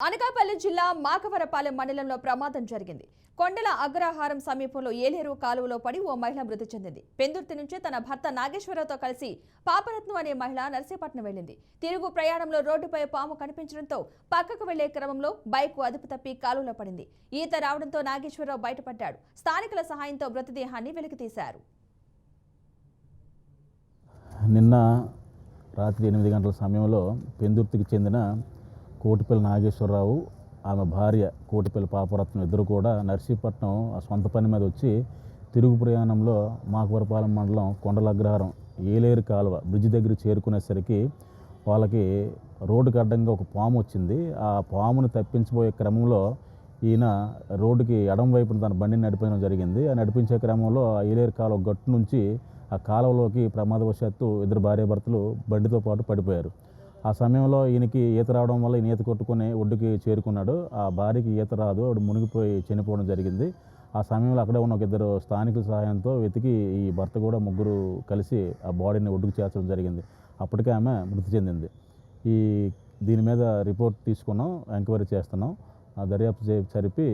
అనకాపల్లి జిల్లా మాకవరపాలెం మండలంలో ప్రమాదం జరిగింది. కొండల అగ్రహారం సమీపంలో ఏలేరు కాలువలో పడి ఓ మహిళ మృతి చెందింది. పెందుర్తి నుంచి తన భర్త నాగేశ్వరరావుతో కలిసి పాపరత్నం అనే మహిళ నర్సీపట్నం వెళ్లింది. తిరుగు ప్రయాణంలో రోడ్డుపై పాము కనిపించడంతో పక్కకు వెళ్లే క్రమంలో బైక్ అదుపు తప్పి కాలువలో పడింది. ఈత రావడంతో నాగేశ్వరరావు బయటపడ్డాడు. స్థానికుల సహాయంతో మృతదేహాన్ని వెలికితీశారు. నిన్న రాత్రి 8 గంటల సమయంలో పెందుర్తికి చెందిన కోటిపల్లి నాగేశ్వరరావు, ఆమె భార్య కోటిపల్లి పాపరత్నం ఇద్దరు కూడా నర్సీపట్నం సొంత పని మీద వచ్చి తిరుగు ప్రయాణంలో మాకవరపాలెం మండలం కొండల అగ్రహారం ఏలేరు కాలువ బ్రిడ్జి దగ్గర చేరుకునేసరికి వాళ్ళకి రోడ్డుకి అడ్డంగా ఒక పాము వచ్చింది. ఆ పామును తప్పించబోయే క్రమంలో ఈయన రోడ్డుకి ఎడం వైపున తన బండిని నడిపించడం జరిగింది. ఆ నడిపించే క్రమంలో ఆ ఏలేరు కాలువ గట్టు నుంచి ఆ కాలువలోకి ప్రమాదవశాత్తు ఇద్దరు భార్యాభర్తలు బండితో పాటు పడిపోయారు. ఆ సమయంలో ఈయనకి ఈత రావడం వల్ల ఈయన ఈత కొట్టుకొని ఒడ్డుకి చేరుకున్నాడు. ఆ భార్యకి ఈత రాదు, ఆవిడ మునిగిపోయి చనిపోవడం జరిగింది. ఆ సమయంలో అక్కడే ఉన్న ఒక ఇద్దరు స్థానికుల సహాయంతో వెతికి ఈ భర్త కూడా ముగ్గురు కలిసి ఆ బాడీని ఒడ్డుకు చేర్చడం జరిగింది. అప్పటికే ఆమె మృతి చెందింది. దీని మీద రిపోర్ట్ తీసుకున్నాం, ఎంక్వైరీ చేస్తున్నాం. దర్యాప్తు జరిపి